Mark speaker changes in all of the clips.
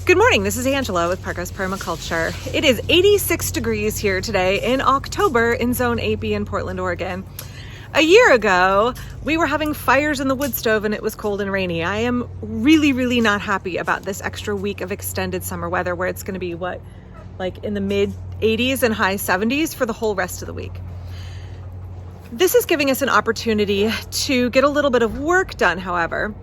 Speaker 1: Good morning, this is Angela with Permaculture. It is 86 degrees here today in October in Zone 8B in Portland, Oregon. A year ago, we were having fires in the wood stove and it was cold and rainy. I am really not happy about this extra week of extended summer weather where it's going to be like in the mid 80s and high 70s for the whole rest of the week. This is giving us an opportunity to get a little bit of work done, however,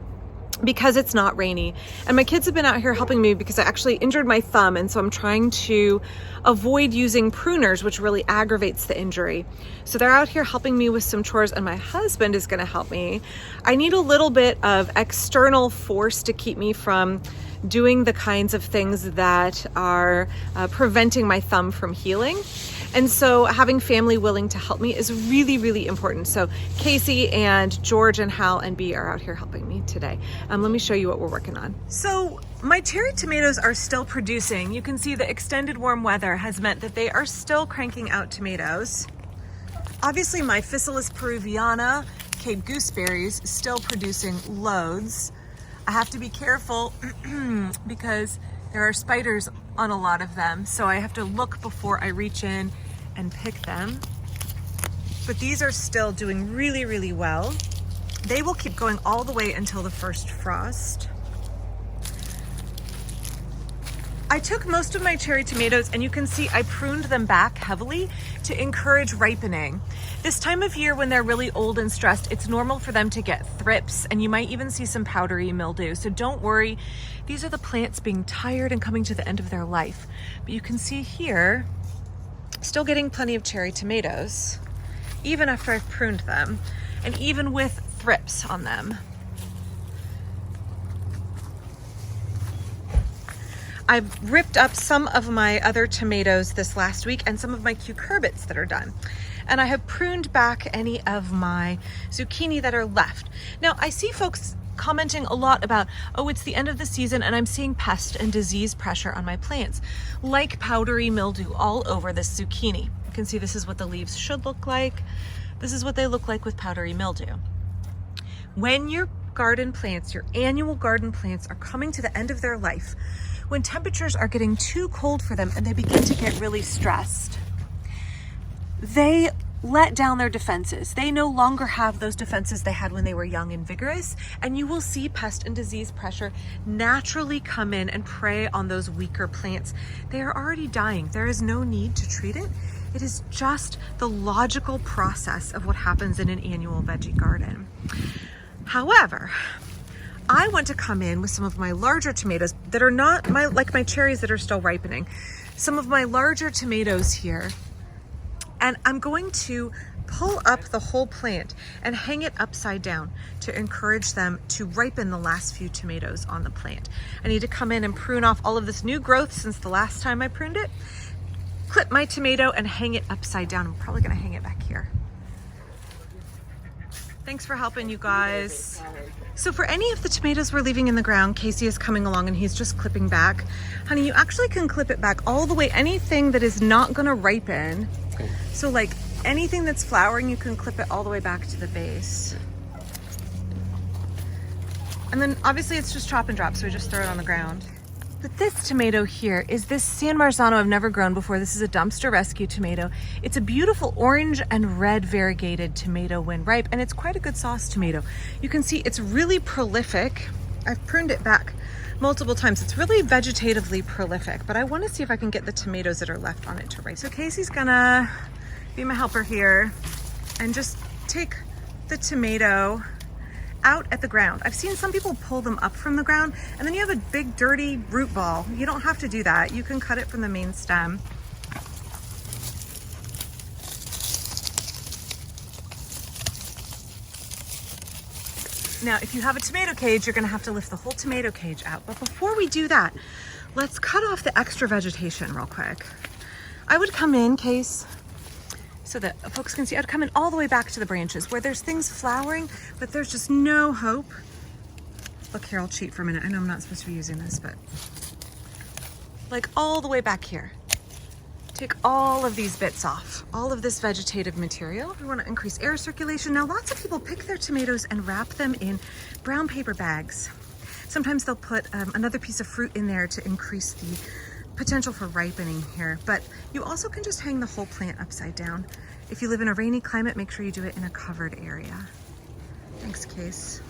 Speaker 1: because it's not rainy. And my kids have been out here helping me because I actually injured my thumb, and so I'm trying to avoid using pruners, which really aggravates the injury. So they're out here helping me with some chores, and my husband is gonna help me. I need a little bit of external force to keep me from doing the kinds of things that are preventing my thumb from healing. And so having family willing to help me is really important. So Casey and George and Hal and B are out here helping me today. Let me show you what we're working on. So my cherry tomatoes are still producing. You can see the extended warm weather has meant that they are still cranking out tomatoes. Obviously my Physalis peruviana, Cape gooseberries, still producing loads. I have to be careful because there are spiders on a lot of them, so I have to look before I reach in and pick them. But these are still doing really well. They will keep going all the way until the first frost. I took most of my cherry tomatoes, and you can see I pruned them back heavily to encourage ripening. This time of year when they're really old and stressed, it's normal for them to get thrips, and you might even see some powdery mildew. So don't worry, these are the plants being tired and coming to the end of their life. But you can see here, still getting plenty of cherry tomatoes, even after I've pruned them, and even with thrips on them. I've ripped up some of my other tomatoes this last week and some of my cucurbits that are done. And I have pruned back any of my zucchini that are left. Now, I see folks commenting a lot about, oh, it's the end of the season and I'm seeing pest and disease pressure on my plants, like powdery mildew all over this zucchini. You can see this is what the leaves should look like. This is what they look like with powdery mildew. When your garden plants, your annual garden plants, are coming to the end of their life, when temperatures are getting too cold for them and they begin to get really stressed, they let down their defenses. They no longer have those defenses they had when they were young and vigorous, and you will see pest and disease pressure naturally come in and prey on those weaker plants. They are already dying. There is no need to treat it. It is just the logical process of what happens in an annual veggie garden. However, I want to come in with some of my larger tomatoes that are not like my cherries that are still ripening. Some of my larger tomatoes here, and I'm going to pull up the whole plant and hang it upside down to encourage them to ripen the last few tomatoes on the plant. I need to come in and prune off all of this new growth since the last time I pruned it, clip my tomato and hang it upside down. I'm probably gonna hang it back here. Thanks for helping, you guys. So for any of the tomatoes we're leaving in the ground, Casey is coming along and he's just clipping back. Honey, you actually can clip it back all the way. Anything that is not gonna ripen, so like anything that's flowering, you can clip it all the way back to the base. And then obviously it's just chop and drop, so we just throw it on the ground. But this tomato here is this San Marzano I've never grown before. This is a dumpster rescue tomato. It's a beautiful orange and red variegated tomato when ripe, and it's quite a good sauce tomato. You can see it's really prolific. I've pruned it back multiple times. It's really vegetatively prolific, but I want to see if I can get the tomatoes that are left on it to ripe. So Casey's gonna be my helper here and just take the tomato out at the ground. I've seen some people pull them up from the ground and then you have a big dirty root ball. You don't have to do that. You can cut it from the main stem. Now, if you have a tomato cage, you're gonna have to lift the whole tomato cage out. But before we do that, let's cut off the extra vegetation real quick. I would come in, Case, so that folks can see, I'd come in all the way back to the branches where there's things flowering, but there's just no hope. Look here, I'll cheat for a minute. I know I'm not supposed to be using this, but like all the way back here. Take all of these bits off, all of this vegetative material. We want to increase air circulation. Now, lots of people pick their tomatoes and wrap them in brown paper bags. Sometimes they'll put another piece of fruit in there to increase the potential for ripening here. But you also can just hang the whole plant upside down. If you live in a rainy climate, make sure you do it in a covered area. Thanks, Case.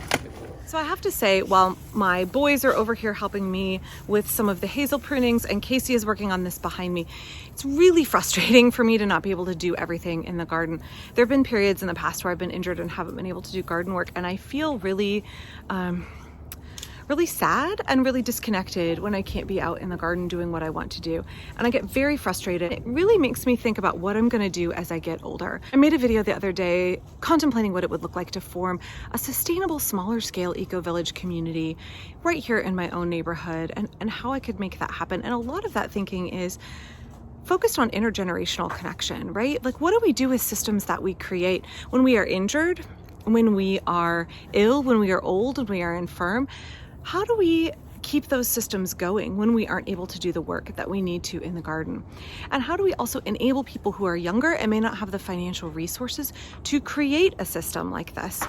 Speaker 1: So I have to say, while my boys are over here helping me with some of the hazel prunings and Casey is working on this behind me, it's really frustrating for me to not be able to do everything in the garden. There have been periods in the past where I've been injured and haven't been able to do garden work, and I feel really sad and really disconnected when I can't be out in the garden doing what I want to do. And I get very frustrated. It really makes me think about what I'm gonna do as I get older. I made a video the other day contemplating what it would look like to form a sustainable, smaller scale eco-village community right here in my own neighborhood, and how I could make that happen. And a lot of that thinking is focused on intergenerational connection, right? Like, what do we do with systems that we create when we are injured, when we are ill, when we are old, when we are infirm? How do we keep those systems going when we aren't able to do the work that we need to in the garden? And how do we also enable people who are younger and may not have the financial resources to create a system like this?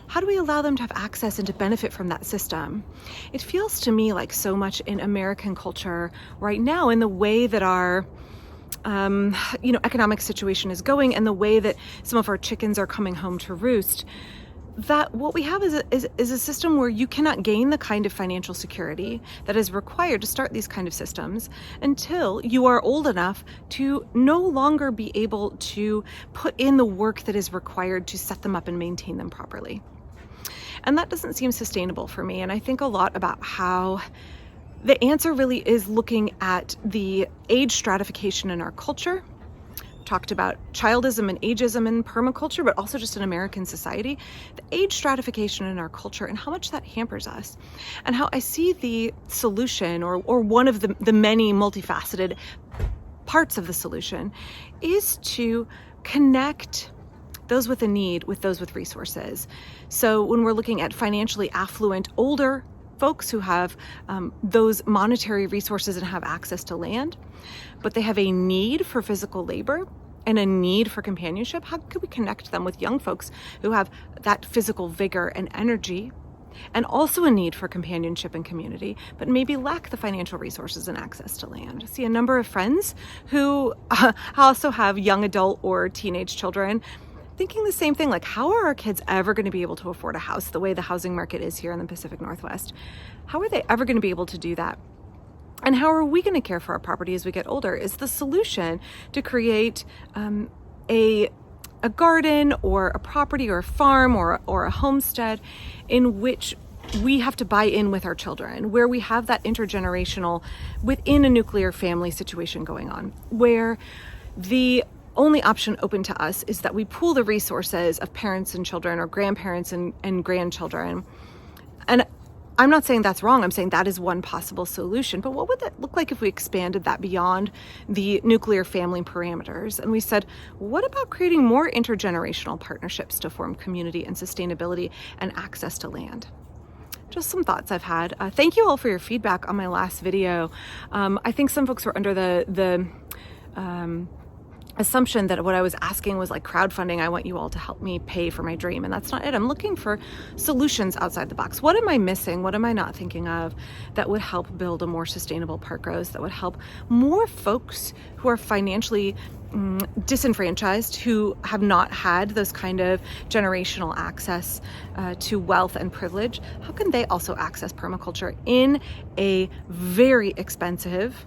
Speaker 1: How do we allow them to have access and to benefit from that system? It feels to me like so much in American culture right now, in the way that our economic situation is going and the way that some of our chickens are coming home to roost, that what we have is a system where you cannot gain the kind of financial security that is required to start these kind of systems until you are old enough to no longer be able to put in the work that is required to set them up and maintain them properly. And that doesn't seem sustainable for me. And I think a lot about how the answer really is looking at the age stratification in our culture. Talked about childism and ageism in permaculture, but also just in American society, the age stratification in our culture and how much that hampers us, and how I see the solution, or one of the many multifaceted parts of the solution, is to connect those with a need with those with resources. So when we're looking at financially affluent, older folks who have those monetary resources and have access to land, but they have a need for physical labor and a need for companionship, how could we connect them with young folks who have that physical vigor and energy and also a need for companionship and community, but maybe lack the financial resources and access to land? I see a number of friends who also have young adult or teenage children thinking the same thing, like, how are our kids ever going to be able to afford a house the way the housing market is here in the Pacific Northwest? How are they ever going to be able to do that? And how are we going to care for our property as we get older? Is the solution to create a garden or a property or a farm or a homestead in which we have to buy in with our children, where we have that intergenerational within a nuclear family situation going on, where the only option open to us is that we pool the resources of parents and children, or grandparents and grandchildren? And I'm not saying that's wrong. I'm saying that is one possible solution. But what would that look like if we expanded that beyond the nuclear family parameters? And we said, what about creating more intergenerational partnerships to form community and sustainability and access to land? Just some thoughts I've had. Thank you all for your feedback on my last video. I think some folks were under the assumption that what I was asking was like crowdfunding. I want you all to help me pay for my dream. And that's not it. I'm looking for solutions outside the box. What am I missing? What am I not thinking of that would help build a more sustainable park grows, that would help more folks who are financially disenfranchised, who have not had those kind of generational access to wealth and privilege? How can they also access permaculture in a very expensive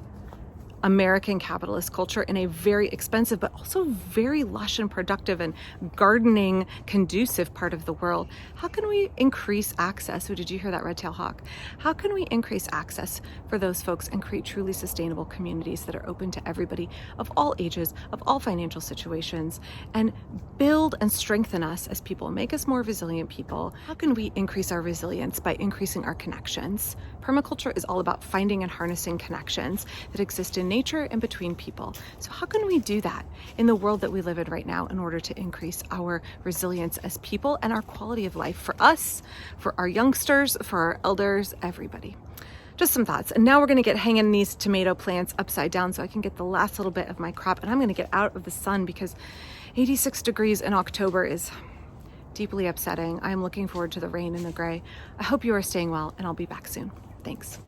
Speaker 1: American capitalist culture, in a very expensive but also very lush and productive and gardening conducive part of the world? How can we increase access? Oh, did you hear that red-tailed hawk? How can we increase access for those folks and create truly sustainable communities that are open to everybody of all ages, of all financial situations, and build and strengthen us as people, make us more resilient people? How can we increase our resilience by increasing our connections? Permaculture is all about finding and harnessing connections that exist in nature and between people. So how can we do that in the world that we live in right now in order to increase our resilience as people and our quality of life for us, for our youngsters, for our elders, everybody? Just some thoughts. And now we're going to get hanging these tomato plants upside down so I can get the last little bit of my crop, and I'm going to get out of the sun because 86 degrees in October is deeply upsetting. I am looking forward to the rain and the gray. I hope you are staying well, and I'll be back soon. Thanks.